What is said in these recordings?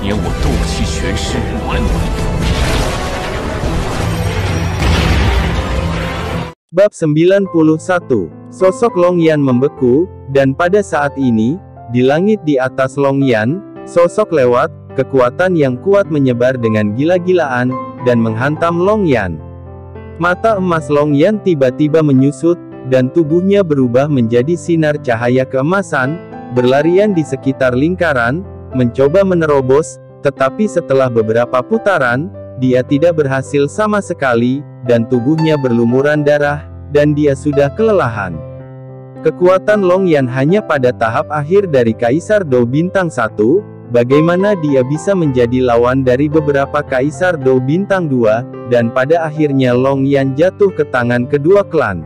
年我斗气全失，完。Bab 91. Sosok Longyan membeku, dan pada saat ini, di langit di atas Longyan, sosok lewat, kekuatan yang kuat menyebar dengan gila-gilaan, dan menghantam Longyan. Mata emas Longyan tiba-tiba menyusut, dan tubuhnya berubah menjadi sinar cahaya keemasan, berlarian di sekitar lingkaran, mencoba menerobos, tetapi setelah beberapa putaran, dia tidak berhasil sama sekali, dan tubuhnya berlumuran darah, dan dia sudah kelelahan. Kekuatan Longyan hanya pada tahap akhir dari Kaisar Dou Bintang 1, bagaimana dia bisa menjadi lawan dari beberapa Kaisar Dou Bintang 2, dan pada akhirnya Longyan jatuh ke tangan kedua klan.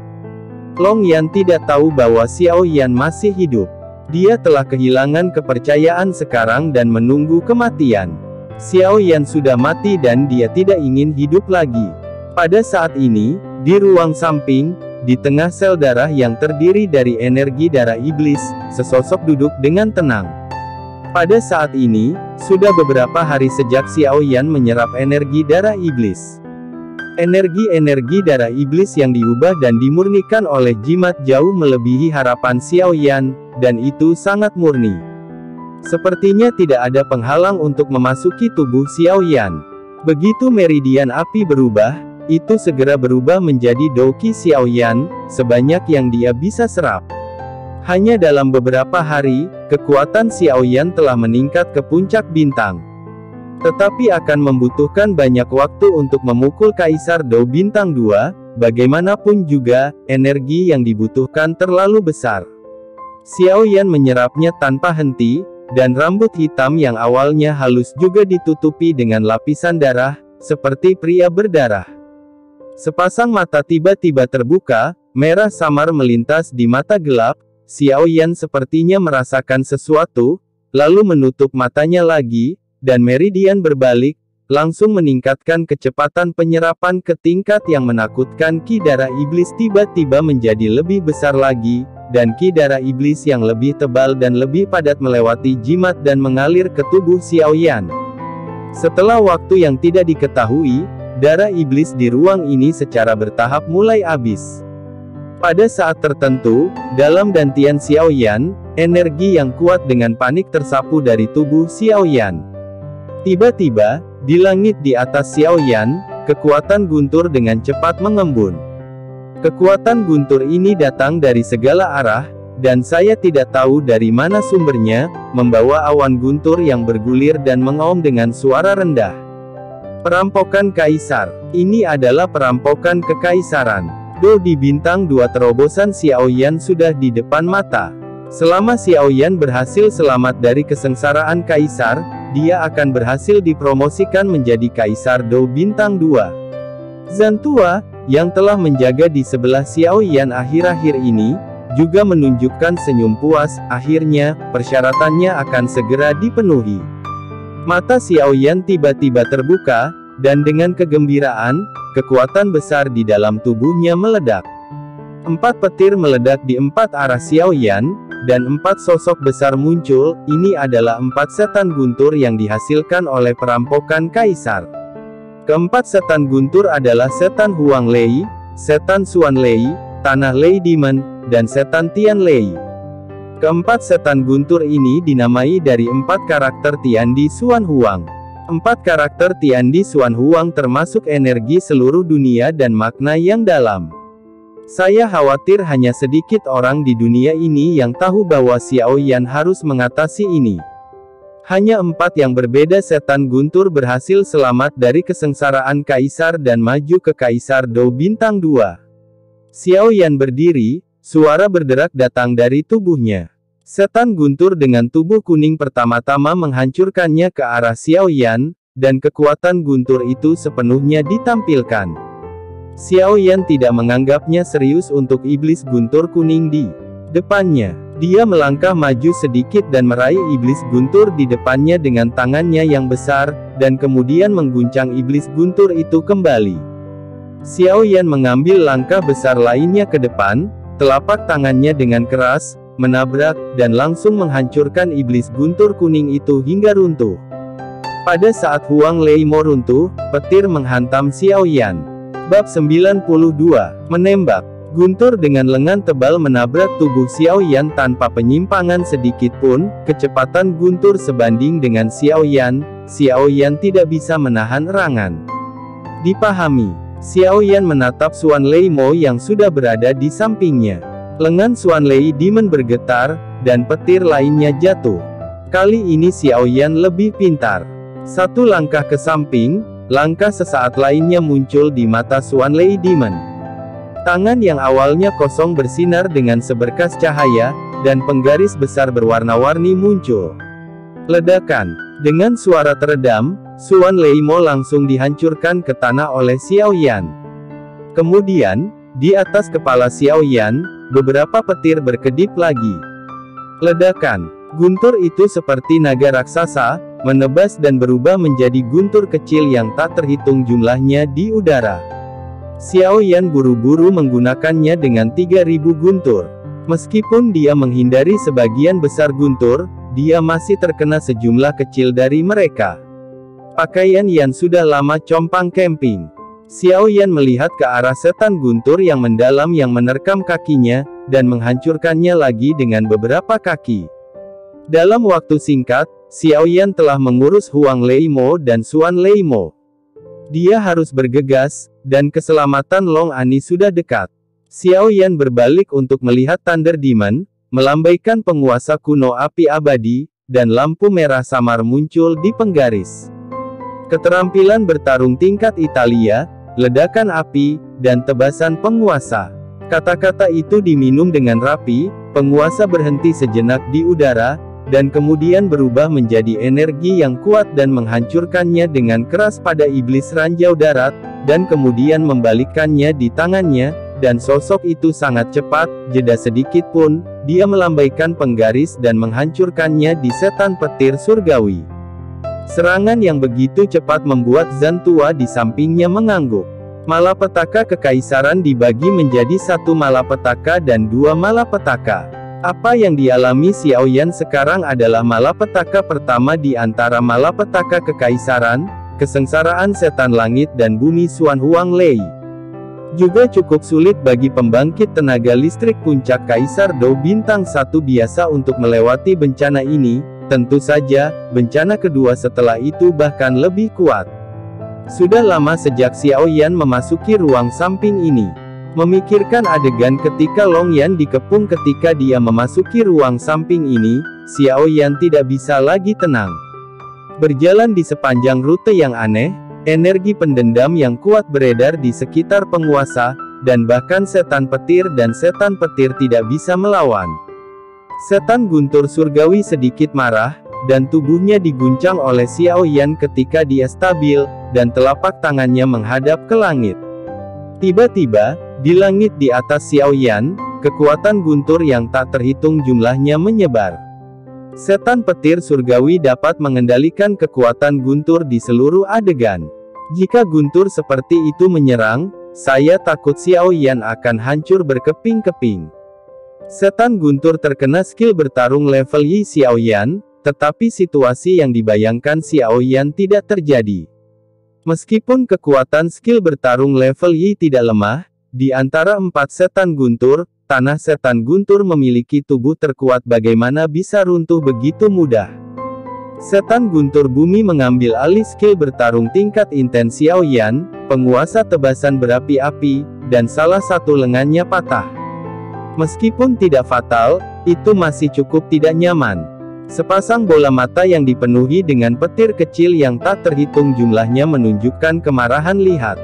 Longyan tidak tahu bahwa Xiao Yan masih hidup. Dia telah kehilangan kepercayaan sekarang dan menunggu kematian. Xiao Yan sudah mati dan dia tidak ingin hidup lagi. Pada saat ini, di ruang samping, di tengah sel darah yang terdiri dari energi darah iblis, sesosok duduk dengan tenang. Pada saat ini, sudah beberapa hari sejak Xiao Yan menyerap energi darah iblis. Energi-energi darah iblis yang diubah dan dimurnikan oleh jimat jauh melebihi harapan Xiao Yan, dan itu sangat murni. Sepertinya tidak ada penghalang untuk memasuki tubuh Xiao Yan. Begitu meridian api berubah, itu segera berubah menjadi Douqi Xiao Yan, sebanyak yang dia bisa serap. Hanya dalam beberapa hari, kekuatan Xiao Yan telah meningkat ke puncak bintang. Tetapi akan membutuhkan banyak waktu untuk memukul Kaisar Dou Bintang 2, bagaimanapun juga, energi yang dibutuhkan terlalu besar. Xiao Yan menyerapnya tanpa henti, dan rambut hitam yang awalnya halus juga ditutupi dengan lapisan darah, seperti pria berdarah. Sepasang mata tiba-tiba terbuka, merah samar melintas di mata gelap. Xiao Yan sepertinya merasakan sesuatu, lalu menutup matanya lagi, dan meridian berbalik, langsung meningkatkan kecepatan penyerapan ke tingkat yang menakutkan. Ki darah iblis tiba-tiba menjadi lebih besar lagi, dan ki darah iblis yang lebih tebal dan lebih padat melewati jimat dan mengalir ke tubuh Xiao Yan. Setelah waktu yang tidak diketahui, darah iblis di ruang ini secara bertahap mulai habis. Pada saat tertentu, dalam dantian Xiao Yan, energi yang kuat dengan panik tersapu dari tubuh Xiao Yan. Tiba-tiba, di langit di atas Xiao Yan, kekuatan guntur dengan cepat mengembun. Kekuatan guntur ini datang dari segala arah, dan saya tidak tahu dari mana sumbernya, membawa awan guntur yang bergulir dan mengaum dengan suara rendah. Perampokan Kaisar. Ini adalah perampokan kekaisaran. Dou di bintang 2 terobosan Xiao Yan sudah di depan mata. Selama Xiao Yan berhasil selamat dari kesengsaraan Kaisar, dia akan berhasil dipromosikan menjadi Kaisar Dou Bintang 2. Zantua, yang telah menjaga di sebelah Xiao Yan akhir-akhir ini, juga menunjukkan senyum puas. Akhirnya, persyaratannya akan segera dipenuhi. Mata Xiao Yan tiba-tiba terbuka, dan dengan kegembiraan, kekuatan besar di dalam tubuhnya meledak. 4 petir meledak di 4 arah Xiao Yan, dan 4 sosok besar muncul. Ini adalah 4 setan guntur yang dihasilkan oleh perampokan Kaisar. Keempat setan guntur adalah setan Huang Lei, setan Xuan Lei, tanah Lei Demon, dan setan Tian Lei. Keempat setan guntur ini dinamai dari 4 karakter Tiandi Xuan Huang. 4 karakter Tiandi Xuan Huang termasuk energi seluruh dunia dan makna yang dalam. Saya khawatir hanya sedikit orang di dunia ini yang tahu bahwa Xiao Yan harus mengatasi ini. Hanya 4 yang berbeda setan guntur berhasil selamat dari kesengsaraan Kaisar dan maju ke Kaisar Dou Bintang 2. Xiao Yan berdiri, suara berderak datang dari tubuhnya. Setan guntur dengan tubuh kuning pertama-tama menghancurkannya ke arah Xiao Yan, dan kekuatan guntur itu sepenuhnya ditampilkan. Xiao Yan tidak menganggapnya serius untuk iblis guntur kuning di depannya. Dia melangkah maju sedikit dan meraih iblis guntur di depannya dengan tangannya yang besar, dan kemudian mengguncang iblis guntur itu kembali. Xiao Yan mengambil langkah besar lainnya ke depan, telapak tangannya dengan keras, menabrak, dan langsung menghancurkan iblis guntur kuning itu hingga runtuh. Pada saat Huang Leimo runtuh, petir menghantam Xiao Yan. Bab 92. Menembak. Guntur dengan lengan tebal menabrak tubuh Xiao Yan tanpa penyimpangan sedikit pun. Kecepatan guntur sebanding dengan Xiao Yan. Xiao Yan tidak bisa menahan erangan. Dipahami. Xiao Yan menatap Xuan Leimo yang sudah berada di sampingnya. Lengan Xuan Lei Demon bergetar, dan petir lainnya jatuh. Kali ini Xiao Yan lebih pintar. Satu langkah ke samping, langkah sesaat lainnya muncul di mata Xuan Lei Demon. Tangan yang awalnya kosong bersinar dengan seberkas cahaya, dan penggaris besar berwarna-warni muncul. Ledakan. Dengan suara teredam, Xuan Leimo langsung dihancurkan ke tanah oleh Xiao Yan. Kemudian, di atas kepala Xiao Yan, beberapa petir berkedip lagi. Ledakan. Guntur itu seperti naga raksasa, menebas dan berubah menjadi guntur kecil yang tak terhitung jumlahnya di udara. Xiao Yan buru-buru menggunakannya dengan 3000 guntur. Meskipun dia menghindari sebagian besar guntur, dia masih terkena sejumlah kecil dari mereka. Pakaian Yan sudah lama compang camping. Xiao Yan melihat ke arah setan guntur yang mendalam yang menerkam kakinya, dan menghancurkannya lagi dengan beberapa kaki. Dalam waktu singkat, Xiao Yan telah mengurus Huang Leimo dan Xuan Leimo. Dia harus bergegas, dan keselamatan Long Ani sudah dekat. Xiao Yan berbalik untuk melihat Thunder Demon, melambaikan penguasa kuno api abadi, dan lampu merah samar muncul di penggaris. Keterampilan bertarung tingkat Italia, ledakan api, dan tebasan penguasa. Kata-kata itu diminum dengan rapi, penguasa berhenti sejenak di udara, dan kemudian berubah menjadi energi yang kuat dan menghancurkannya dengan keras pada iblis ranjau darat, dan kemudian membalikkannya di tangannya, dan sosok itu sangat cepat, jeda sedikit pun, dia melambaikan penggaris dan menghancurkannya di setan petir surgawi. Serangan yang begitu cepat membuat Zan tua di sampingnya mengangguk. Malapetaka kekaisaran dibagi menjadi 1 malapetaka dan 2 malapetaka. Apa yang dialami Xiao Yan sekarang adalah malapetaka pertama di antara malapetaka kekaisaran, kesengsaraan setan langit dan bumi Xuan Huang Lei. Juga cukup sulit bagi pembangkit tenaga listrik puncak Kaisar Dou Bintang 1 biasa untuk melewati bencana ini. Tentu saja, bencana kedua setelah itu bahkan lebih kuat. Sudah lama sejak Xiao Yan memasuki ruang samping ini. Memikirkan adegan ketika Long Yan dikepung ketika dia memasuki ruang samping ini, Xiao Yan tidak bisa lagi tenang. Berjalan di sepanjang rute yang aneh, energi pendendam yang kuat beredar di sekitar penguasa, dan bahkan setan petir tidak bisa melawan. Setan guntur surgawi sedikit marah, dan tubuhnya diguncang oleh Xiao Yan ketika dia stabil, dan telapak tangannya menghadap ke langit. Tiba-tiba, di langit di atas Xiao Yan, kekuatan guntur yang tak terhitung jumlahnya menyebar. Setan petir surgawi dapat mengendalikan kekuatan guntur di seluruh adegan. Jika guntur seperti itu menyerang, saya takut Xiao Yan akan hancur berkeping-keping. Setan guntur terkena skill bertarung level Yi Xiao Yan, tetapi situasi yang dibayangkan Xiao Yan tidak terjadi. Meskipun kekuatan skill bertarung level Yi tidak lemah, di antara 4 setan guntur, tanah setan guntur memiliki tubuh terkuat bagaimana bisa runtuh begitu mudah. Setan guntur bumi mengambil alih skill bertarung tingkat intens Xiao Yan, penguasa tebasan berapi-api, dan salah satu lengannya patah. Meskipun tidak fatal, itu masih cukup tidak nyaman. Sepasang bola mata yang dipenuhi dengan petir kecil yang tak terhitung jumlahnya menunjukkan kemarahan lihat.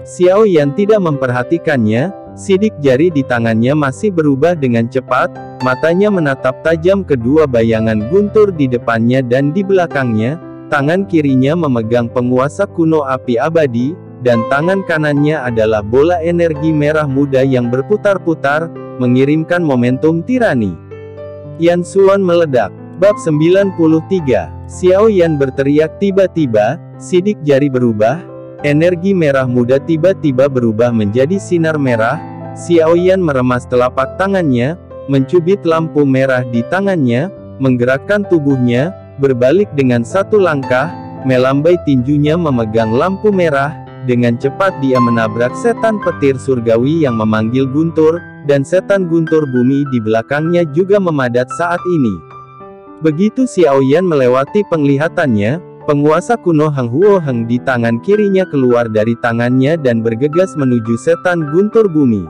Xiao Yan tidak memperhatikannya, sidik jari di tangannya masih berubah dengan cepat, matanya menatap tajam kedua bayangan guntur di depannya dan di belakangnya, tangan kirinya memegang penguasa kuno api abadi, dan tangan kanannya adalah bola energi merah muda yang berputar-putar, mengirimkan momentum tirani. Yan Xuan meledak. Bab 93. Xiao Yan berteriak tiba-tiba, sidik jari berubah, energi merah muda tiba-tiba berubah menjadi sinar merah, Xiao Yan meremas telapak tangannya, mencubit lampu merah di tangannya, menggerakkan tubuhnya, berbalik dengan satu langkah, melambai tinjunya memegang lampu merah. Dengan cepat dia menabrak setan petir surgawi yang memanggil Guntur, dan setan guntur bumi di belakangnya juga memadat saat ini. Begitu Xiao Yan melewati penglihatannya, penguasa kuno Heng Huo Heng di tangan kirinya keluar dari tangannya dan bergegas menuju setan guntur bumi.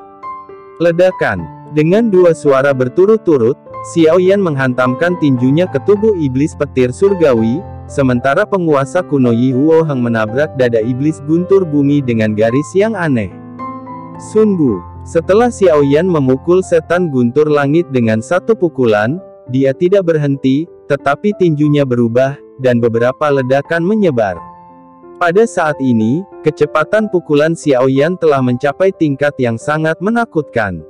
Ledakan. Dengan dua suara berturut-turut, Xiao Yan menghantamkan tinjunya ke tubuh iblis petir surgawi, sementara penguasa kuno Yi Huo Heng menabrak dada iblis guntur bumi dengan garis yang aneh. Sun Bu. Setelah Xiao Yan memukul setan guntur langit dengan satu pukulan, dia tidak berhenti, tetapi tinjunya berubah, dan beberapa ledakan menyebar. Pada saat ini, kecepatan pukulan Xiao Yan telah mencapai tingkat yang sangat menakutkan.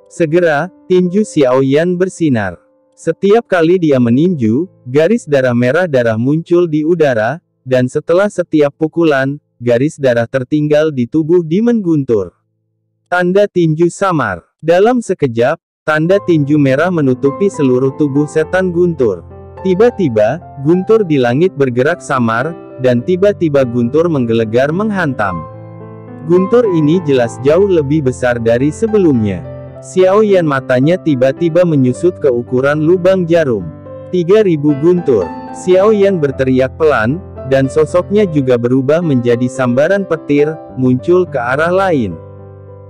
Segera, tinju Xiao Yan bersinar. Setiap kali dia meninju, garis darah merah darah muncul di udara, dan setelah setiap pukulan, garis darah tertinggal di tubuh Demon Guntur. Tanda tinju samar. Dalam sekejap, tanda tinju merah menutupi seluruh tubuh setan Guntur. Tiba-tiba, Guntur di langit bergerak samar, dan tiba-tiba Guntur menggelegar menghantam. Guntur ini jelas jauh lebih besar dari sebelumnya. Xiao Yan matanya tiba-tiba menyusut ke ukuran lubang jarum. 3000 Guntur. Xiao Yan berteriak pelan, dan sosoknya juga berubah menjadi sambaran petir, muncul ke arah lain.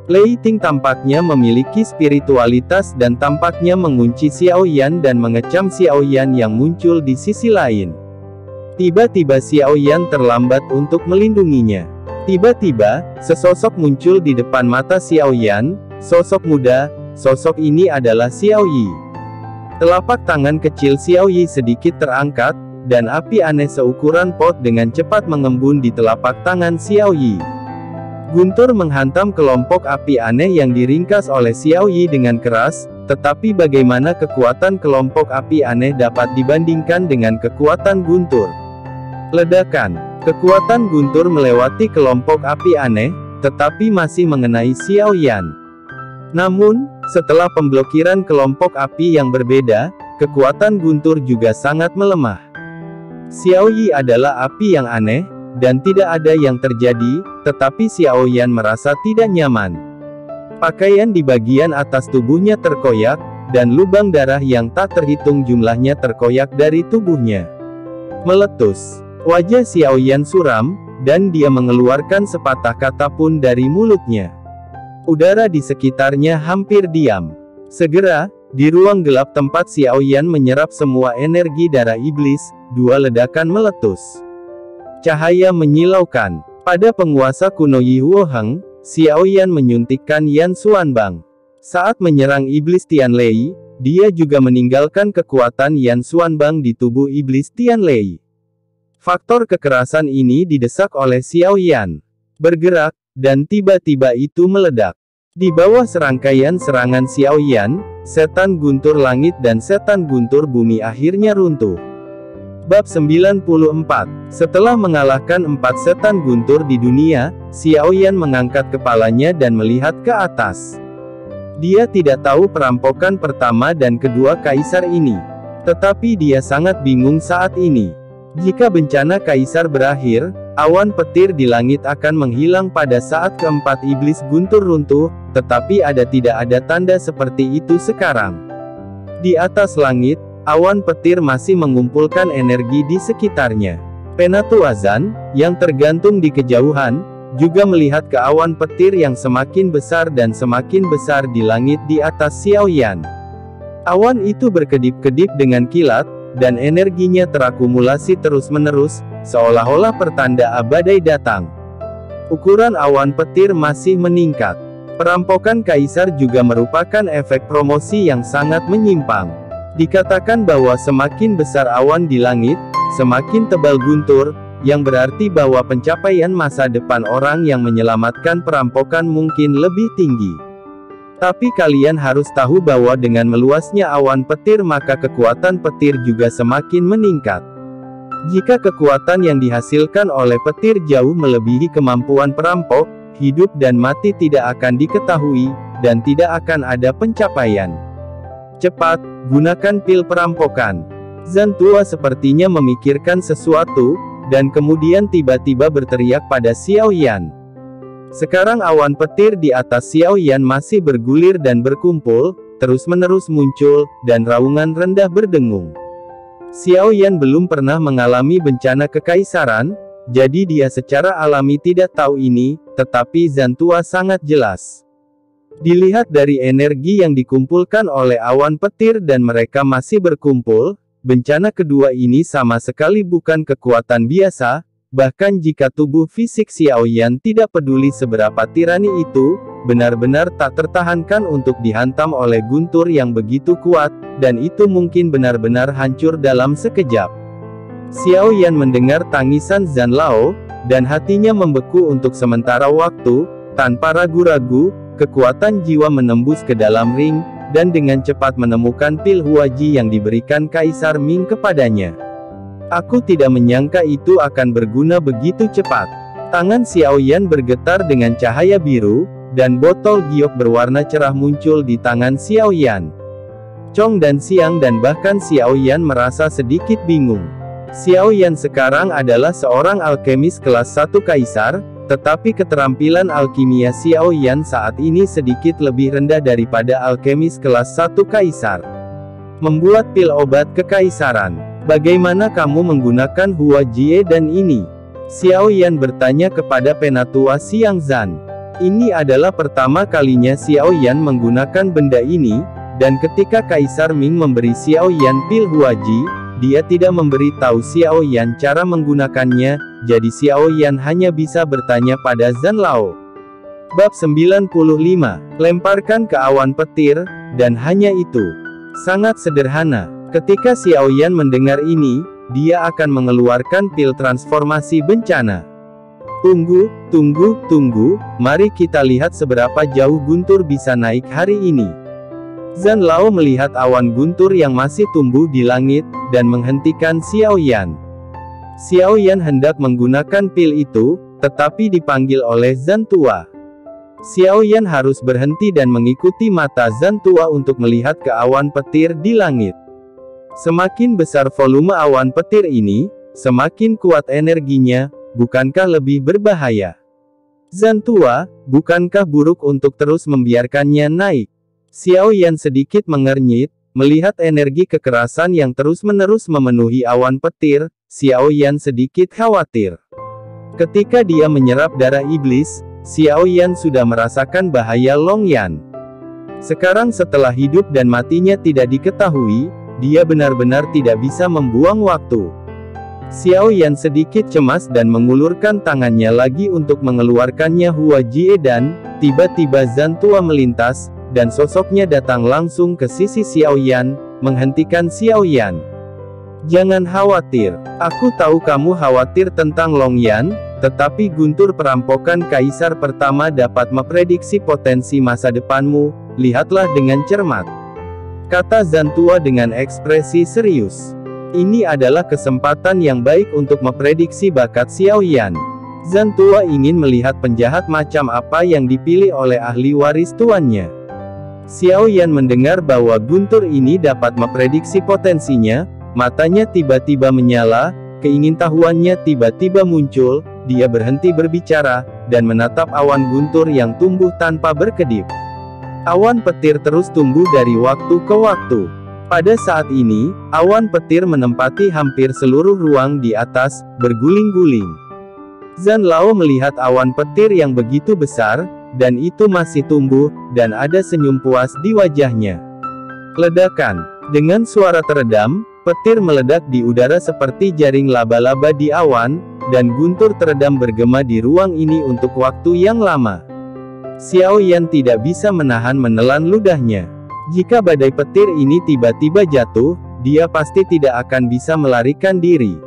Lei Ting tampaknya memiliki spiritualitas dan tampaknya mengunci Xiao Yan dan mengecam Xiao Yan yang muncul di sisi lain. Tiba-tiba Xiao Yan terlambat untuk melindunginya. Tiba-tiba, sesosok muncul di depan mata Xiao Yan, sosok muda, sosok ini adalah Xiao Yi. Telapak tangan kecil Xiao Yi sedikit terangkat, dan api aneh seukuran pot dengan cepat mengembun di telapak tangan Xiao Yi. Guntur menghantam kelompok api aneh yang diringkas oleh Xiao Yi dengan keras, tetapi bagaimana kekuatan kelompok api aneh dapat dibandingkan dengan kekuatan Guntur? Ledakan. Kekuatan Guntur melewati kelompok api aneh, tetapi masih mengenai Xiao Yan. Namun, setelah pemblokiran kelompok api yang berbeda, kekuatan Guntur juga sangat melemah. Xiao Yi adalah api yang aneh, dan tidak ada yang terjadi, tetapi Xiao Yan merasa tidak nyaman. Pakaian di bagian atas tubuhnya terkoyak, dan lubang darah yang tak terhitung jumlahnya terkoyak dari tubuhnya. Meletus. Wajah Xiao Yan suram, dan dia mengeluarkan sepatah kata pun dari mulutnya. Udara di sekitarnya hampir diam. Segera, di ruang gelap tempat Xiao Yan menyerap semua energi darah iblis, dua ledakan meletus. Cahaya menyilaukan. Pada penguasa kuno Yi Huo Heng, Xiao Yan menyuntikkan Yan Xuanbang. Saat menyerang iblis Tianlei, dia juga meninggalkan kekuatan Yan Xuanbang di tubuh iblis Tianlei. Faktor kekerasan ini didesak oleh Xiao Yan. Bergerak, dan tiba-tiba itu meledak. Di bawah serangkaian serangan Xiao Yan, setan guntur langit dan setan guntur bumi akhirnya runtuh. Bab 94. Setelah mengalahkan 4 setan guntur di dunia, Xiao Yan mengangkat kepalanya dan melihat ke atas. Dia tidak tahu perampokan pertama dan kedua kaisar ini. Tetapi dia sangat bingung saat ini. Jika bencana kaisar berakhir, awan petir di langit akan menghilang pada saat keempat iblis guntur runtuh, tetapi tidak ada tanda seperti itu sekarang. Di atas langit, awan petir masih mengumpulkan energi di sekitarnya. Penatu Azan, yang tergantung di kejauhan, juga melihat ke awan petir yang semakin besar dan semakin besar di langit di atas Xiao Yan. Awan itu berkedip-kedip dengan kilat, dan energinya terakumulasi terus-menerus, seolah-olah pertanda badai datang. Ukuran awan petir masih meningkat. Perampokan kaisar juga merupakan efek promosi yang sangat menyimpang. Dikatakan bahwa semakin besar awan di langit, semakin tebal guntur, yang berarti bahwa pencapaian masa depan orang yang menyelamatkan perampokan mungkin lebih tinggi. Tapi kalian harus tahu bahwa dengan meluasnya awan petir maka kekuatan petir juga semakin meningkat. Jika kekuatan yang dihasilkan oleh petir jauh melebihi kemampuan perampok, hidup dan mati tidak akan diketahui, dan tidak akan ada pencapaian. Cepat, gunakan pil perampokan. Zhan Tua sepertinya memikirkan sesuatu, dan kemudian tiba-tiba berteriak pada Xiao Yan. Sekarang awan petir di atas Xiao Yan masih bergulir dan berkumpul, terus-menerus muncul, dan raungan rendah berdengung. Xiao Yan belum pernah mengalami bencana kekaisaran, jadi dia secara alami tidak tahu ini, tetapi Zantua sangat jelas. Dilihat dari energi yang dikumpulkan oleh awan petir dan mereka masih berkumpul, bencana kedua ini sama sekali bukan kekuatan biasa, bahkan jika tubuh fisik Xiao Yan tidak peduli seberapa tirani itu, benar-benar tak tertahankan untuk dihantam oleh guntur yang begitu kuat, dan itu mungkin benar-benar hancur dalam sekejap. Xiao Yan mendengar tangisan Zhan Lao, dan hatinya membeku untuk sementara waktu, tanpa ragu-ragu. Kekuatan jiwa menembus ke dalam ring, dan dengan cepat menemukan pil Huaji yang diberikan Kaisar Ming kepadanya. Aku tidak menyangka itu akan berguna begitu cepat. Tangan Xiao Yan bergetar dengan cahaya biru, dan botol giok berwarna cerah muncul di tangan Xiao Yan. Chong dan Xiang dan bahkan Xiao Yan merasa sedikit bingung. Xiao Yan sekarang adalah seorang alkemis kelas 1 Kaisar, tetapi keterampilan alkimia Xiao Yan saat ini sedikit lebih rendah daripada alkemis kelas 1 Kaisar. Membuat pil obat kekaisaran. Bagaimana kamu menggunakan Hua Jie dan ini? Xiao Yan bertanya kepada penatua Xiang Zhan. Ini adalah pertama kalinya Xiao Yan menggunakan benda ini, dan ketika Kaisar Ming memberi Xiao Yan pil Hua Jie, dia tidak memberi tahu Xiao Yan cara menggunakannya, jadi Xiao Yan hanya bisa bertanya pada Zhan Lao. Bab 95. Lemparkan ke awan petir, dan hanya itu. Sangat sederhana. Ketika Xiao Yan mendengar ini, dia akan mengeluarkan pil transformasi bencana. Tunggu, mari kita lihat seberapa jauh guntur bisa naik hari ini. Zhan Lao melihat awan guntur yang masih tumbuh di langit, dan menghentikan Xiao Yan. Xiao Yan hendak menggunakan pil itu, tetapi dipanggil oleh Zhan Tua. Xiao Yan harus berhenti dan mengikuti mata Zhan Tua untuk melihat ke awan petir di langit. Semakin besar volume awan petir ini, semakin kuat energinya, bukankah lebih berbahaya? Zhan Tua, bukankah buruk untuk terus membiarkannya naik? Xiao Yan sedikit mengernyit, melihat energi kekerasan yang terus-menerus memenuhi awan petir. Xiao Yan sedikit khawatir. Ketika dia menyerap darah iblis, Xiao Yan sudah merasakan bahaya Long Yan. Sekarang setelah hidup dan matinya tidak diketahui, dia benar-benar tidak bisa membuang waktu. Xiao Yan sedikit cemas dan mengulurkan tangannya lagi untuk mengeluarkannya Hua Jie dan, tiba-tiba Zhan Tua melintas, dan sosoknya datang langsung ke sisi Xiao Yan, menghentikan Xiao Yan. Jangan khawatir, aku tahu kamu khawatir tentang Long Yan, tetapi guntur perampokan Kaisar pertama dapat memprediksi potensi masa depanmu, lihatlah dengan cermat. Kata Zhan Tua dengan ekspresi serius. Ini adalah kesempatan yang baik untuk memprediksi bakat Xiao Yan. Zhan Tua ingin melihat penjahat macam apa yang dipilih oleh ahli waris tuannya. Xiao Yan mendengar bahwa guntur ini dapat memprediksi potensinya, matanya tiba-tiba menyala, keingintahuannya tiba-tiba muncul, dia berhenti berbicara, dan menatap awan guntur yang tumbuh tanpa berkedip. Awan petir terus tumbuh dari waktu ke waktu. Pada saat ini, awan petir menempati hampir seluruh ruang di atas, berguling-guling. Zhan Lao melihat awan petir yang begitu besar, dan itu masih tumbuh, dan ada senyum puas di wajahnya. Ledakan. Dengan suara teredam, petir meledak di udara seperti jaring laba-laba di awan, dan guntur teredam bergema di ruang ini untuk waktu yang lama. Xiao Yan tidak bisa menelan ludahnya. Jika badai petir ini tiba-tiba jatuh, dia pasti tidak akan bisa melarikan diri.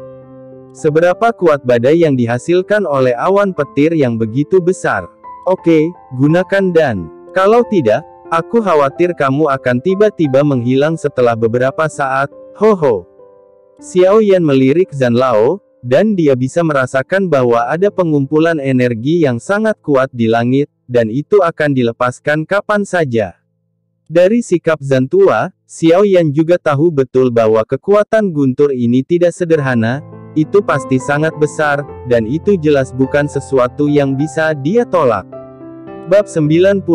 Seberapa kuat badai yang dihasilkan oleh awan petir yang begitu besar? Oke, gunakan dan. Kalau tidak, aku khawatir kamu akan tiba-tiba menghilang setelah beberapa saat, ho. Xiao Yan melirik Zhan Lao, dan dia bisa merasakan bahwa ada pengumpulan energi yang sangat kuat di langit, dan itu akan dilepaskan kapan saja. Dari sikap Zhan Tua, Xiao Yan juga tahu betul bahwa kekuatan guntur ini tidak sederhana, itu pasti sangat besar, dan itu jelas bukan sesuatu yang bisa dia tolak. Bab 96.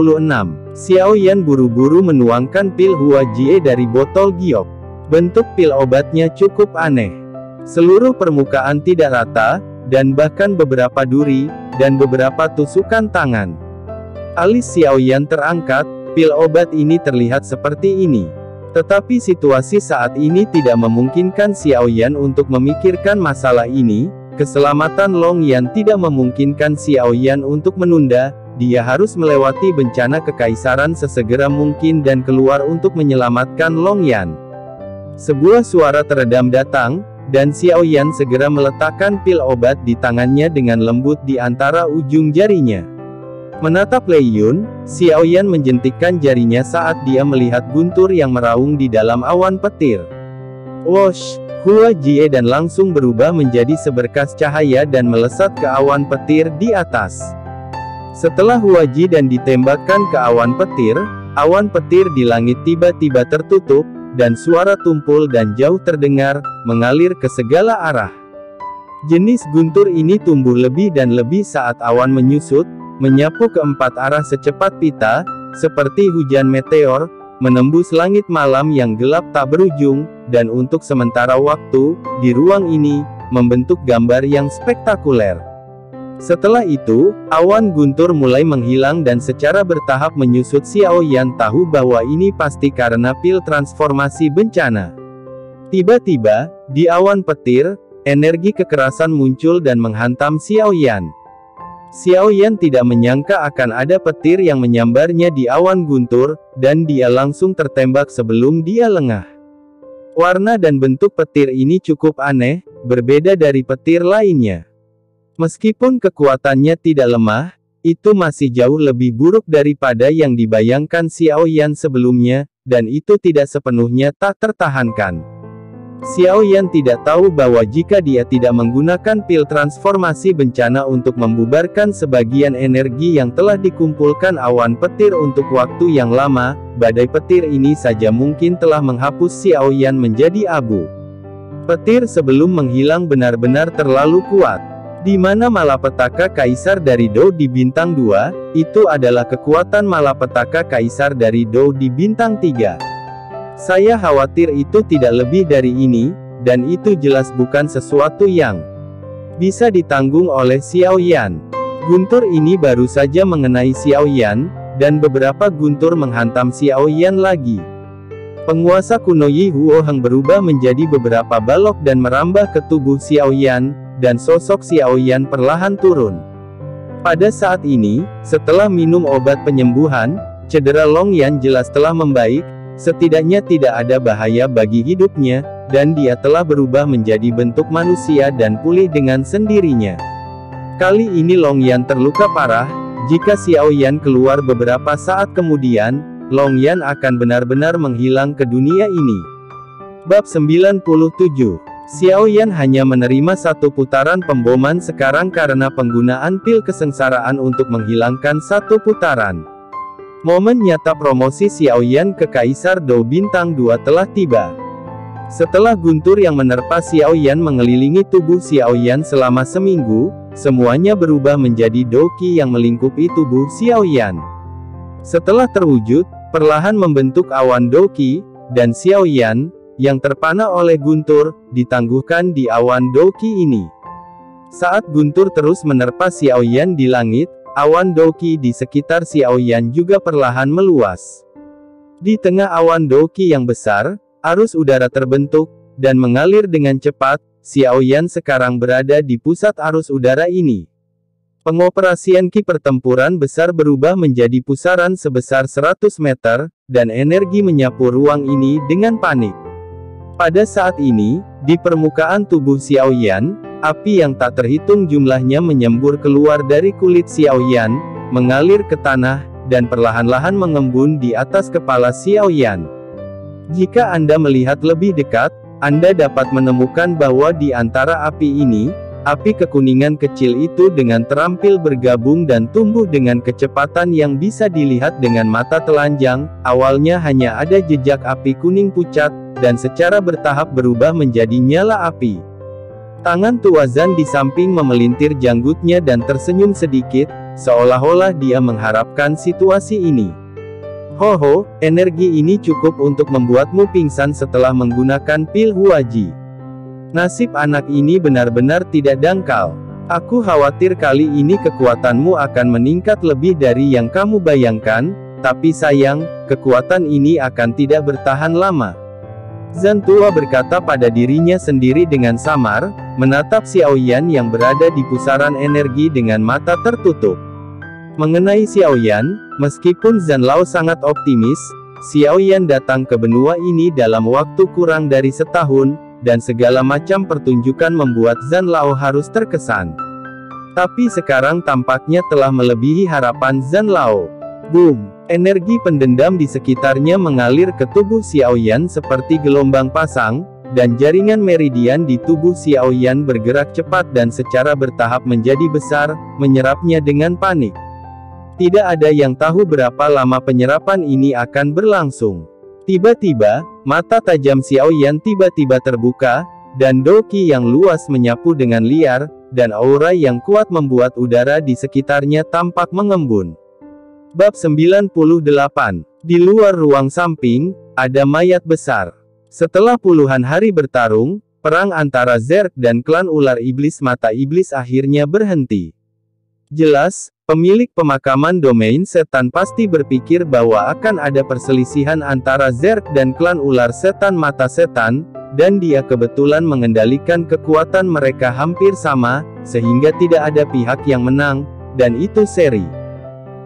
Xiao Yan buru-buru menuangkan pil Hua Jie dari botol giok. Bentuk pil obatnya cukup aneh. Seluruh permukaan tidak rata, dan bahkan beberapa duri, dan beberapa tusukan tangan. Alis Xiao Yan terangkat, pil obat ini terlihat seperti ini. Tetapi situasi saat ini tidak memungkinkan Xiao Yan untuk memikirkan masalah ini, keselamatan Long Yan tidak memungkinkan Xiao Yan untuk menunda, dia harus melewati bencana kekaisaran sesegera mungkin dan keluar untuk menyelamatkan Long Yan. Sebuah suara teredam datang, dan Xiao Yan segera meletakkan pil obat di tangannya dengan lembut di antara ujung jarinya. Menatap Lei Yun, Xiao Yan menjentikkan jarinya saat dia melihat guntur yang meraung di dalam awan petir. Wosh! Hua Jie dan langsung berubah menjadi seberkas cahaya dan melesat ke awan petir di atas. Setelah Hua Jie dan ditembakkan ke awan petir di langit tiba-tiba tertutup, dan suara tumpul dan jauh terdengar, mengalir ke segala arah. Jenis guntur ini tumbuh lebih dan lebih saat awan menyusut, menyapu ke empat arah secepat pita, seperti hujan meteor, menembus langit malam yang gelap tak berujung, dan untuk sementara waktu, di ruang ini, membentuk gambar yang spektakuler. Setelah itu, awan guntur mulai menghilang dan secara bertahap menyusut. Xiao Yan tahu bahwa ini pasti karena pil transformasi bencana. Tiba-tiba, di awan petir, energi kekerasan muncul dan menghantam Xiao Yan. Xiao Yan tidak menyangka akan ada petir yang menyambarnya di awan guntur, dan dia langsung tertembak sebelum dia lengah. Warna dan bentuk petir ini cukup aneh, berbeda dari petir lainnya. Meskipun kekuatannya tidak lemah, itu masih jauh lebih buruk daripada yang dibayangkan Xiao Yan sebelumnya, dan itu tidak sepenuhnya tak tertahankan. Xiao Yan tidak tahu bahwa jika dia tidak menggunakan pil transformasi bencana untuk membubarkan sebagian energi yang telah dikumpulkan awan petir untuk waktu yang lama, badai petir ini saja mungkin telah menghapus Xiao Yan menjadi abu. Petir sebelum menghilang benar-benar terlalu kuat. Di mana malapetaka kaisar dari Dou di bintang 2, itu adalah kekuatan malapetaka kaisar dari Dou di bintang 3. Saya khawatir itu tidak lebih dari ini, dan itu jelas bukan sesuatu yang bisa ditanggung oleh Xiao Yan. Guntur ini baru saja mengenai Xiao Yan, dan beberapa guntur menghantam Xiao Yan lagi. Penguasa kuno Yi Huo Heng berubah menjadi beberapa balok dan merambah ke tubuh Xiao Yan, dan sosok Xiao Yan perlahan turun. Pada saat ini, setelah minum obat penyembuhan, cedera Long Yan jelas telah membaik. Setidaknya tidak ada bahaya bagi hidupnya, dan dia telah berubah menjadi bentuk manusia dan pulih dengan sendirinya. Kali ini Long Yan terluka parah. Jika Xiao Yan keluar beberapa saat kemudian, Long Yan akan benar-benar menghilang ke dunia ini. Bab 97. Xiao Yan hanya menerima satu putaran pemboman sekarang karena penggunaan pil kesengsaraan untuk menghilangkan satu putaran. Momen nyata promosi Xiao Yan ke Kaisar Dou bintang 2 telah tiba. Setelah guntur yang menerpa Xiao Yan mengelilingi tubuh Xiao Yan selama seminggu, semuanya berubah menjadi Dou Qi yang melingkupi tubuh Xiao Yan. Setelah terwujud, perlahan membentuk awan Dou Qi, dan Xiao Yan, yang terpana oleh guntur, ditangguhkan di awan Dou Qi ini. Saat guntur terus menerpa Xiao Yan di langit, awan Dou Qi di sekitar Xiao Yan juga perlahan meluas. Di tengah awan Dou Qi yang besar, arus udara terbentuk, dan mengalir dengan cepat. Xiao Yan sekarang berada di pusat arus udara ini. Pengoperasian Qi pertempuran besar berubah menjadi pusaran sebesar 100 meter, dan energi menyapu ruang ini dengan panik. Pada saat ini, di permukaan tubuh Xiao Yan, api yang tak terhitung jumlahnya menyembur keluar dari kulit Xiao Yan, mengalir ke tanah, dan perlahan-lahan mengembun di atas kepala Xiao Yan. Jika Anda melihat lebih dekat, Anda dapat menemukan bahwa di antara api ini, api kekuningan kecil itu dengan terampil bergabung dan tumbuh dengan kecepatan yang bisa dilihat dengan mata telanjang. Awalnya hanya ada jejak api kuning pucat, dan secara bertahap berubah menjadi nyala api. Tangan tua Zan di samping memelintir janggutnya dan tersenyum sedikit, seolah-olah dia mengharapkan situasi ini. Hoho, energi ini cukup untuk membuatmu pingsan setelah menggunakan pil Huaji. Nasib anak ini benar-benar tidak dangkal. Aku khawatir kali ini kekuatanmu akan meningkat lebih dari yang kamu bayangkan, tapi sayang, kekuatan ini akan tidak bertahan lama. Zan tua berkata pada dirinya sendiri dengan samar, menatap Xiaoyan yang berada di pusaran energi dengan mata tertutup. Mengenai Xiaoyan, meskipun Zan Lao sangat optimis, Xiaoyan datang ke benua ini dalam waktu kurang dari setahun, dan segala macam pertunjukan membuat Zan Lao harus terkesan. Tapi sekarang tampaknya telah melebihi harapan Zan Lao. Boom! Energi pendendam di sekitarnya mengalir ke tubuh Xiaoyan seperti gelombang pasang, dan jaringan meridian di tubuh Xiaoyan bergerak cepat dan secara bertahap menjadi besar, menyerapnya dengan panik. Tidak ada yang tahu berapa lama penyerapan ini akan berlangsung. Tiba-tiba, mata tajam Xiaoyan tiba-tiba terbuka, dan Doqi yang luas menyapu dengan liar, dan aura yang kuat membuat udara di sekitarnya tampak mengembun. Bab 98. Di luar ruang samping, ada mayat besar. Setelah puluhan hari bertarung, perang antara Zerg dan klan ular iblis mata iblis akhirnya berhenti. Jelas, pemilik pemakaman domain setan pasti berpikir bahwa akan ada perselisihan antara Zerg dan klan ular setan mata setan, dan dia kebetulan mengendalikan kekuatan mereka hampir sama, sehingga tidak ada pihak yang menang, dan itu seri.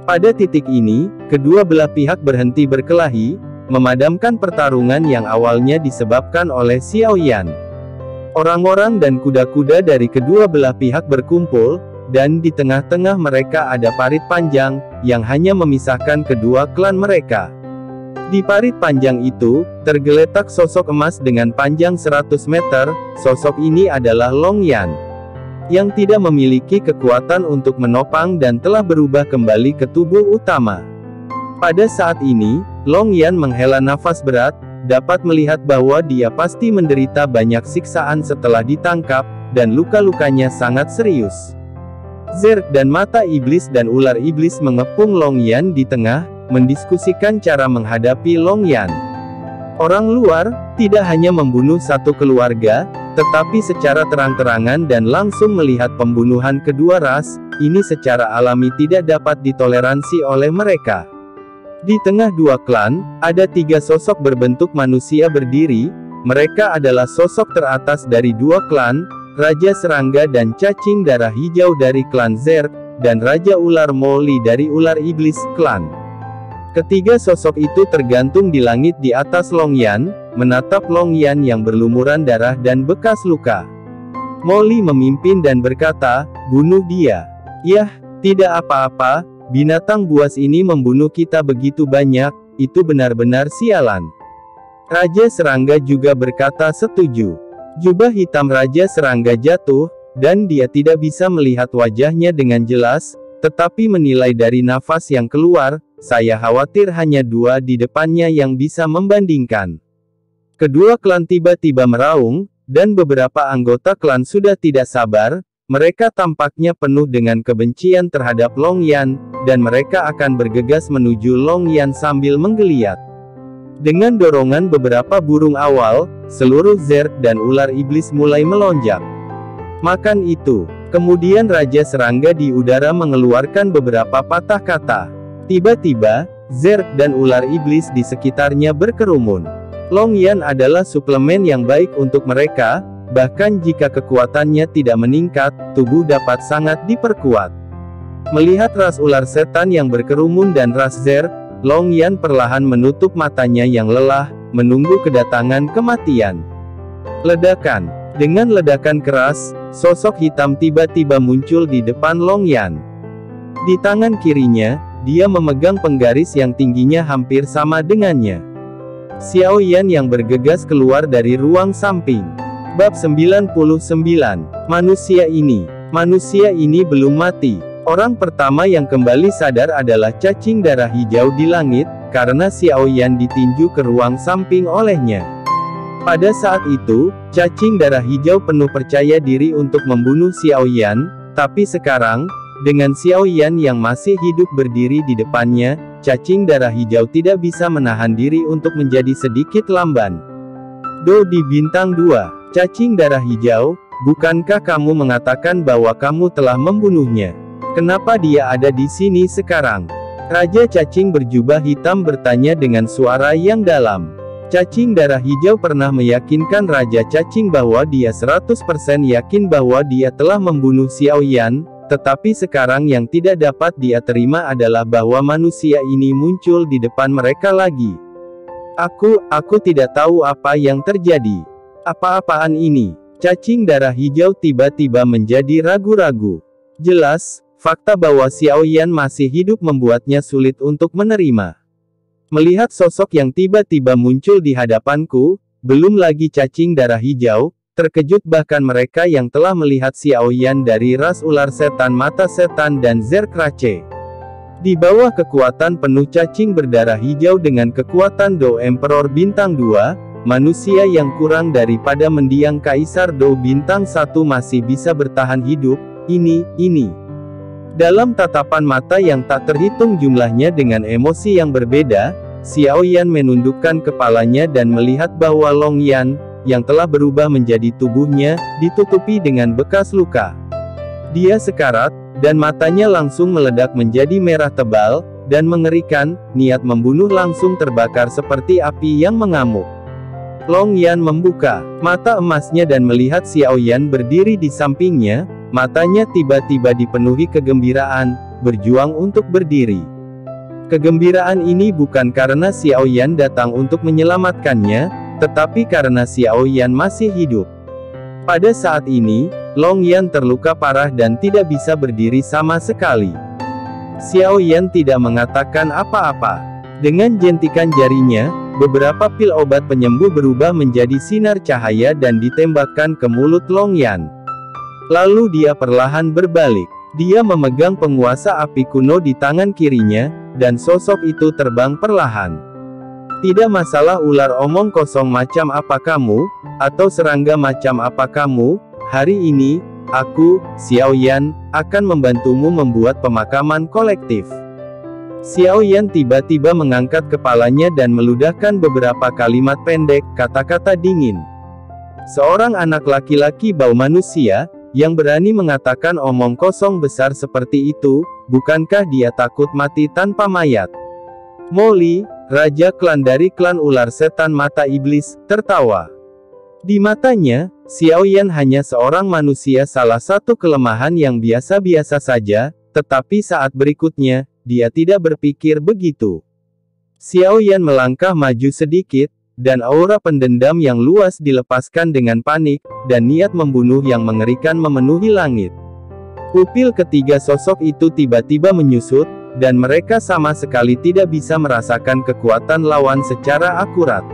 Pada titik ini, kedua belah pihak berhenti berkelahi, memadamkan pertarungan yang awalnya disebabkan oleh Xiaoyan. Orang-orang dan kuda-kuda dari kedua belah pihak berkumpul, dan di tengah-tengah mereka ada parit panjang, yang hanya memisahkan kedua klan mereka. Di parit panjang itu, tergeletak sosok emas dengan panjang 100 meter, sosok ini adalah Long Yan, yang tidak memiliki kekuatan untuk menopang dan telah berubah kembali ke tubuh utama. Pada saat ini, Long Yan menghela nafas berat, dapat melihat bahwa dia pasti menderita banyak siksaan setelah ditangkap, dan luka-lukanya sangat serius. Zerg dan mata iblis dan ular iblis mengepung Long Yan di tengah, mendiskusikan cara menghadapi Long Yan. Orang luar, tidak hanya membunuh satu keluarga, tetapi secara terang-terangan dan langsung melihat pembunuhan kedua ras, ini secara alami tidak dapat ditoleransi oleh mereka. Di tengah dua klan, ada tiga sosok berbentuk manusia berdiri, mereka adalah sosok teratas dari dua klan, Raja Serangga dan Cacing Darah Hijau dari klan Zerg, dan Raja Ular Moli dari Ular Iblis klan. Ketiga sosok itu tergantung di langit di atas Long Yan, menatap Long Yan yang berlumuran darah dan bekas luka. Moli memimpin dan berkata, "Bunuh dia." "Yah, tidak apa-apa, binatang buas ini membunuh kita begitu banyak, itu benar-benar sialan." Raja Serangga juga berkata setuju. Jubah hitam Raja Serangga jatuh, dan dia tidak bisa melihat wajahnya dengan jelas, tetapi menilai dari nafas yang keluar, saya khawatir hanya dua di depannya yang bisa membandingkan. Kedua klan tiba-tiba meraung, dan beberapa anggota klan sudah tidak sabar, mereka tampaknya penuh dengan kebencian terhadap Long Yan, dan mereka akan bergegas menuju Long Yan sambil menggeliat. Dengan dorongan beberapa burung awal, seluruh Zerg dan ular iblis mulai melonjak. Makan itu. Kemudian Raja Serangga di udara mengeluarkan beberapa patah kata. Tiba-tiba, Zerg dan ular iblis di sekitarnya berkerumun. Long Yan adalah suplemen yang baik untuk mereka, bahkan jika kekuatannya tidak meningkat, tubuh dapat sangat diperkuat. Melihat ras ular setan yang berkerumun dan ras Zerg, Long Yan perlahan menutup matanya yang lelah, menunggu kedatangan kematian. Ledakan. Dengan ledakan keras, sosok hitam tiba-tiba muncul di depan Long Yan. Di tangan kirinya, dia memegang penggaris yang tingginya hampir sama dengannya. Xiaoyan yang bergegas keluar dari ruang samping. Bab 99. Manusia ini belum mati. Orang pertama yang kembali sadar adalah Cacing Darah Hijau di langit, karena Xiaoyan ditinju ke ruang samping olehnya. Pada saat itu, cacing darah hijau penuh percaya diri untuk membunuh Xiao Yan, tapi sekarang, dengan Xiao Yan yang masih hidup berdiri di depannya, cacing darah hijau tidak bisa menahan diri untuk menjadi sedikit lamban. Do di bintang 2, cacing darah hijau, bukankah kamu mengatakan bahwa kamu telah membunuhnya? Kenapa dia ada di sini sekarang? Raja cacing berjubah hitam bertanya dengan suara yang dalam. Cacing darah hijau pernah meyakinkan Raja Cacing bahwa dia 100% yakin bahwa dia telah membunuh Xiao Yan, tetapi sekarang yang tidak dapat dia terima adalah bahwa manusia ini muncul di depan mereka lagi. Aku tidak tahu apa yang terjadi. Apa-apaan ini? Cacing darah hijau tiba-tiba menjadi ragu-ragu. Jelas, fakta bahwa Xiao Yan masih hidup membuatnya sulit untuk menerima. Melihat sosok yang tiba-tiba muncul di hadapanku, belum lagi cacing darah hijau, terkejut bahkan mereka yang telah melihat Xiao Yan dari ras ular setan mata setan dan Zerkrace. Di bawah kekuatan penuh cacing berdarah hijau dengan kekuatan Do Emperor bintang 2, manusia yang kurang daripada mendiang Kaisar Do bintang 1 masih bisa bertahan hidup, ini. Dalam tatapan mata yang tak terhitung jumlahnya dengan emosi yang berbeda, Xiao Yan menundukkan kepalanya dan melihat bahwa Long Yan, yang telah berubah menjadi tubuhnya, ditutupi dengan bekas luka. Dia sekarat, dan matanya langsung meledak menjadi merah tebal, dan mengerikan, niat membunuh langsung terbakar seperti api yang mengamuk. Long Yan membuka mata emasnya dan melihat Xiao Yan berdiri di sampingnya, matanya tiba-tiba dipenuhi kegembiraan, berjuang untuk berdiri. Kegembiraan ini bukan karena Xiao Yan datang untuk menyelamatkannya, tetapi karena Xiao Yan masih hidup. Pada saat ini, Long Yan terluka parah dan tidak bisa berdiri sama sekali. Xiao Yan tidak mengatakan apa-apa. Dengan jentikan jarinya, beberapa pil obat penyembuh berubah menjadi sinar cahaya dan ditembakkan ke mulut Long Yan. Lalu dia perlahan berbalik. Dia memegang penguasa api kuno di tangan kirinya, dan sosok itu terbang perlahan. Tidak masalah ular omong kosong macam apa kamu, atau serangga macam apa kamu, hari ini, aku, Xiao Yan, akan membantumu membuat pemakaman kolektif. Xiao Yan tiba-tiba mengangkat kepalanya dan meludahkan beberapa kalimat pendek, kata-kata dingin. Seorang anak laki-laki bau manusia, yang berani mengatakan omong kosong besar seperti itu, bukankah dia takut mati tanpa mayat? Molly, raja klan dari klan ular setan mata iblis, tertawa. Di matanya, Xiao Yan hanya seorang manusia salah satu kelemahan yang biasa-biasa saja, tetapi saat berikutnya, dia tidak berpikir begitu. Xiao Yan melangkah maju sedikit, dan aura pendendam yang luas dilepaskan dengan panik, dan niat membunuh yang mengerikan memenuhi langit. Pupil ketiga sosok itu tiba-tiba menyusut, dan mereka sama sekali tidak bisa merasakan kekuatan lawan secara akurat.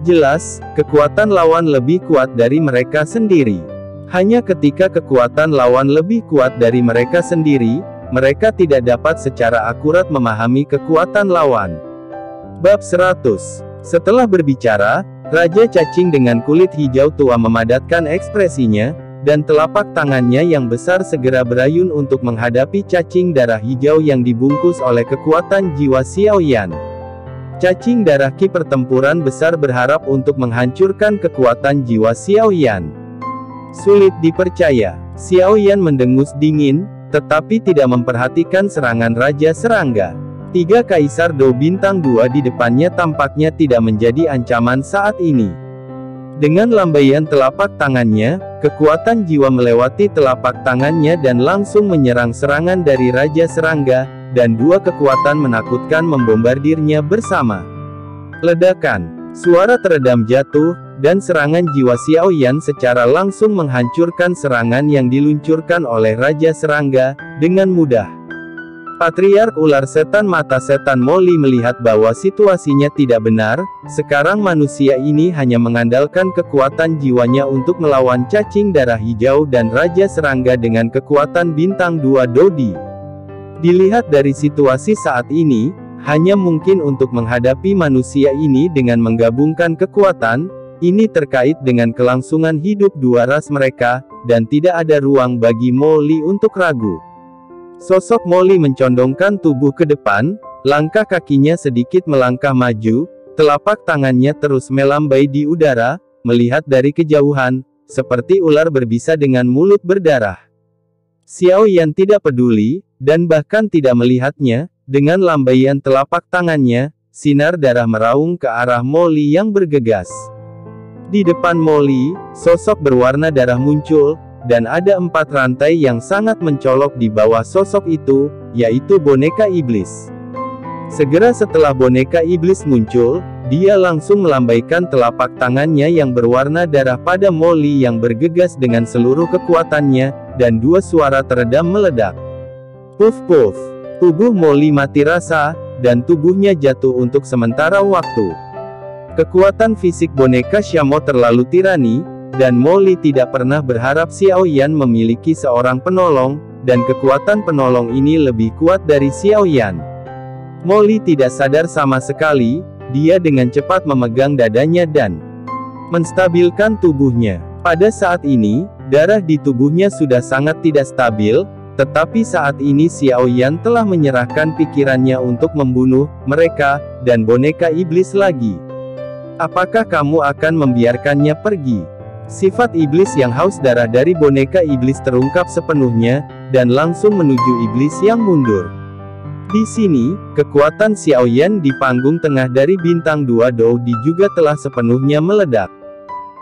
Jelas, kekuatan lawan lebih kuat dari mereka sendiri. Hanya ketika kekuatan lawan lebih kuat dari mereka sendiri, mereka tidak dapat secara akurat memahami kekuatan lawan. Bab 100. Setelah berbicara, Raja Cacing dengan kulit hijau tua memadatkan ekspresinya, dan telapak tangannya yang besar segera berayun untuk menghadapi cacing darah hijau yang dibungkus oleh kekuatan jiwa Xiao Yan. Cacing darah ki pertempuran besar berharap untuk menghancurkan kekuatan jiwa Xiao Yan. Sulit dipercaya, Xiao Yan mendengus dingin, tetapi tidak memperhatikan serangan Raja Serangga. 3 Kaisar Do bintang 2 di depannya tampaknya tidak menjadi ancaman saat ini. Dengan lambaian telapak tangannya, kekuatan jiwa melewati telapak tangannya dan langsung menyerang serangan dari Raja Serangga, dan 2 kekuatan menakutkan membombardirnya bersama. Ledakan, suara teredam jatuh, dan serangan jiwa Xiao Yan secara langsung menghancurkan serangan yang diluncurkan oleh Raja Serangga, dengan mudah. Patriark ular setan mata setan Molly melihat bahwa situasinya tidak benar, sekarang manusia ini hanya mengandalkan kekuatan jiwanya untuk melawan cacing darah hijau dan Raja Serangga dengan kekuatan bintang 2 Dodi. Dilihat dari situasi saat ini, hanya mungkin untuk menghadapi manusia ini dengan menggabungkan kekuatan, Ini terkait dengan kelangsungan hidup dua ras mereka, dan tidak ada ruang bagi Molly untuk ragu. Sosok Molly mencondongkan tubuh ke depan, langkah kakinya sedikit melangkah maju, telapak tangannya terus melambai di udara, melihat dari kejauhan, seperti ular berbisa dengan mulut berdarah. Xiao Yan tidak peduli, dan bahkan tidak melihatnya. Dengan lambaian telapak tangannya, sinar darah meraung ke arah Molly yang bergegas. Di depan Molly, sosok berwarna darah muncul, dan ada 4 rantai yang sangat mencolok di bawah sosok itu, yaitu boneka iblis. Segera setelah boneka iblis muncul, dia langsung melambaikan telapak tangannya yang berwarna darah pada Molly yang bergegas dengan seluruh kekuatannya, dan 2 suara teredam meledak. Puff puff. Tubuh Molly mati rasa, dan tubuhnya jatuh untuk sementara waktu. Kekuatan fisik boneka Shamo terlalu tirani, dan Molly tidak pernah berharap Xiao Yan memiliki seorang penolong, dan kekuatan penolong ini lebih kuat dari Xiao Yan. Molly tidak sadar sama sekali, dia dengan cepat memegang dadanya dan menstabilkan tubuhnya. Pada saat ini, darah di tubuhnya sudah sangat tidak stabil, tetapi saat ini Xiao Yan telah menyerahkan pikirannya untuk membunuh mereka, dan boneka iblis lagi. Apakah kamu akan membiarkannya pergi? Sifat iblis yang haus darah dari boneka iblis terungkap sepenuhnya, dan langsung menuju iblis yang mundur. Di sini, kekuatan Xiao Yan di panggung tengah dari bintang 2 Doudi juga telah sepenuhnya meledak.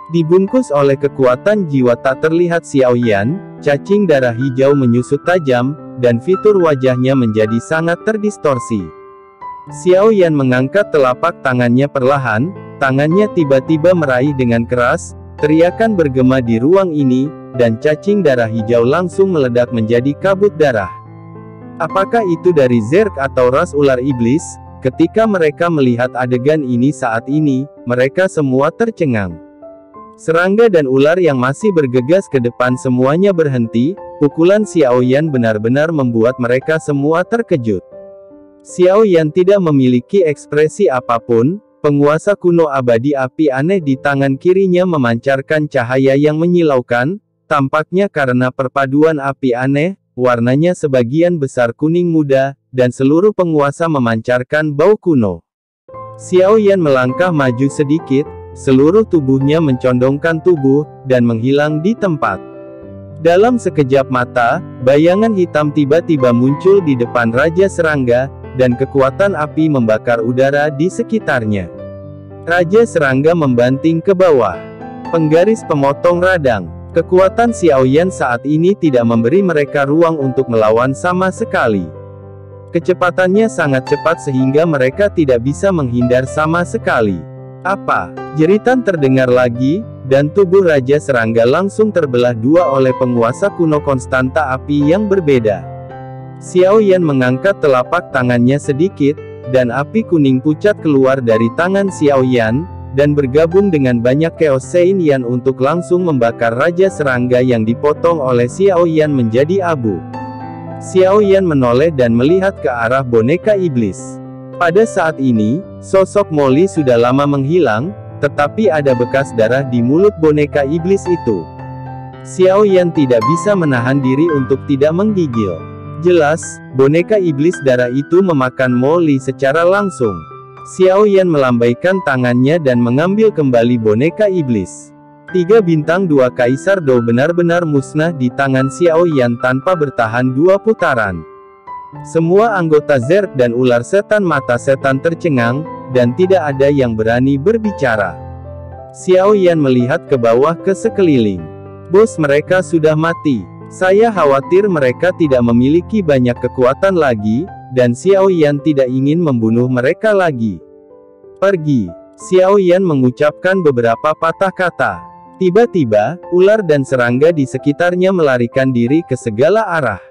Dibungkus oleh kekuatan jiwa tak terlihat Xiao Yan, cacing darah hijau menyusut tajam, dan fitur wajahnya menjadi sangat terdistorsi. Xiao Yan mengangkat telapak tangannya perlahan, tangannya tiba-tiba meraih dengan keras, teriakan bergema di ruang ini, dan cacing darah hijau langsung meledak menjadi kabut darah. Apakah itu dari Zerg atau ras ular iblis? Ketika mereka melihat adegan ini saat ini, mereka semua tercengang. Serangga dan ular yang masih bergegas ke depan semuanya berhenti, pukulan Xiao Yan benar-benar membuat mereka semua terkejut. Xiao Yan tidak memiliki ekspresi apapun, penguasa kuno abadi api aneh di tangan kirinya memancarkan cahaya yang menyilaukan, tampaknya karena perpaduan api aneh, warnanya sebagian besar kuning muda, dan seluruh penguasa memancarkan bau kuno. Xiao Yan melangkah maju sedikit, seluruh tubuhnya mencondongkan tubuh, dan menghilang di tempat. Dalam sekejap mata, bayangan hitam tiba-tiba muncul di depan Raja Serangga, dan kekuatan api membakar udara di sekitarnya. Raja Serangga membanting ke bawah. Penggaris pemotong radang. Kekuatan Xiao Yan saat ini tidak memberi mereka ruang untuk melawan sama sekali. Kecepatannya sangat cepat sehingga mereka tidak bisa menghindar sama sekali. Apa? Jeritan terdengar lagi, dan tubuh Raja Serangga langsung terbelah 2 oleh penguasa kuno konstanta api yang berbeda. Xiao Yan mengangkat telapak tangannya sedikit, dan api kuning pucat keluar dari tangan Xiao Yan, dan bergabung dengan banyak Chaos Sein Yan untuk langsung membakar Raja Serangga yang dipotong oleh Xiao Yan menjadi abu. Xiao Yan menoleh dan melihat ke arah boneka iblis. Pada saat ini, sosok Molly sudah lama menghilang, tetapi ada bekas darah di mulut boneka iblis itu. Xiao Yan tidak bisa menahan diri untuk tidak menggigil. Jelas, boneka iblis darah itu memakan Molly secara langsung. Xiao Yan melambaikan tangannya dan mengambil kembali boneka iblis. 3 bintang 2 Kaisar Dou benar-benar musnah di tangan Xiao Yan tanpa bertahan 2 putaran. Semua anggota Zerg dan ular setan mata setan tercengang, dan tidak ada yang berani berbicara. Xiao Yan melihat ke bawah ke sekeliling. Bos mereka sudah mati. Saya khawatir mereka tidak memiliki banyak kekuatan lagi, dan Xiao Yan tidak ingin membunuh mereka lagi. Pergi. Xiao Yan mengucapkan beberapa patah kata. Tiba-tiba, ular dan serangga di sekitarnya melarikan diri ke segala arah.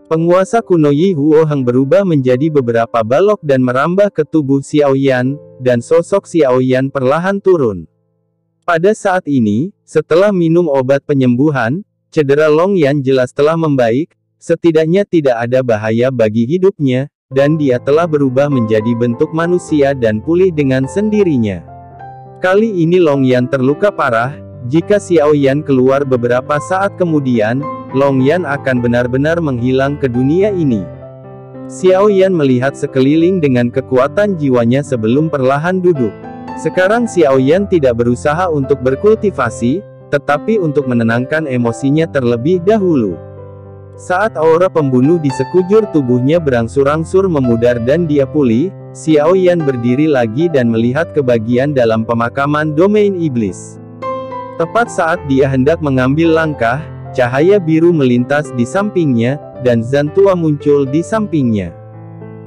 Penguasa kuno Yi Huoheng berubah menjadi beberapa balok dan merambah ke tubuh Xiao Yan, dan sosok Xiao Yan perlahan turun. Pada saat ini, setelah minum obat penyembuhan, cedera Long Yan jelas telah membaik, setidaknya tidak ada bahaya bagi hidupnya, dan dia telah berubah menjadi bentuk manusia dan pulih dengan sendirinya. Kali ini Long Yan terluka parah. Jika Xiao Yan keluar beberapa saat kemudian, Long Yan akan benar-benar menghilang ke dunia ini. Xiao Yan melihat sekeliling dengan kekuatan jiwanya sebelum perlahan duduk. Sekarang Xiao Yan tidak berusaha untuk berkultivasi, tetapi untuk menenangkan emosinya terlebih dahulu. Saat aura pembunuh di sekujur tubuhnya berangsur-angsur memudar dan dia pulih, Xiao Yan berdiri lagi dan melihat ke bagian dalam pemakaman domain iblis. Tepat saat dia hendak mengambil langkah, cahaya biru melintas di sampingnya, dan Zantua muncul di sampingnya.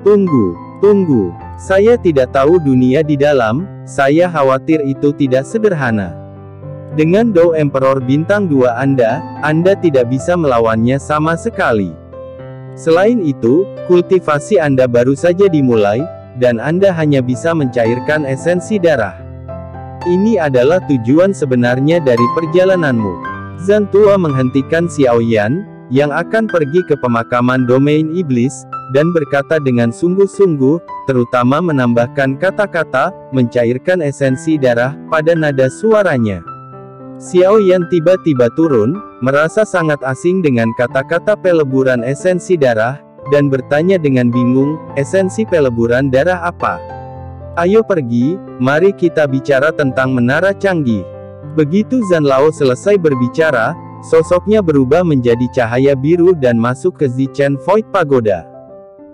Tunggu, saya tidak tahu dunia di dalam, saya khawatir itu tidak sederhana. Dengan Dao Emperor bintang 2 Anda tidak bisa melawannya sama sekali. Selain itu, kultivasi Anda baru saja dimulai, dan Anda hanya bisa mencairkan esensi darah. Ini adalah tujuan sebenarnya dari perjalananmu. Zantua menghentikan Xiao Yan, yang akan pergi ke pemakaman domain iblis, dan berkata dengan sungguh-sungguh, terutama menambahkan kata-kata, mencairkan esensi darah, pada nada suaranya. Xiao Yan tiba-tiba turun, merasa sangat asing dengan kata-kata peleburan esensi darah, dan bertanya dengan bingung, esensi peleburan darah apa? Ayo pergi, mari kita bicara tentang menara canggih. Begitu Zan Lao selesai berbicara, sosoknya berubah menjadi cahaya biru dan masuk ke Zichen Void Pagoda.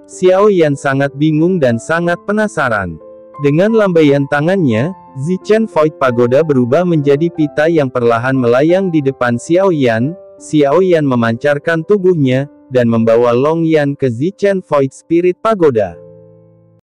Xiao Yan sangat bingung dan sangat penasaran. Dengan lambaian tangannya, Zichen Void Pagoda berubah menjadi pita yang perlahan melayang di depan Xiao Yan. Xiao Yan memancarkan tubuhnya, dan membawa Long Yan ke Zichen Void Spirit Pagoda.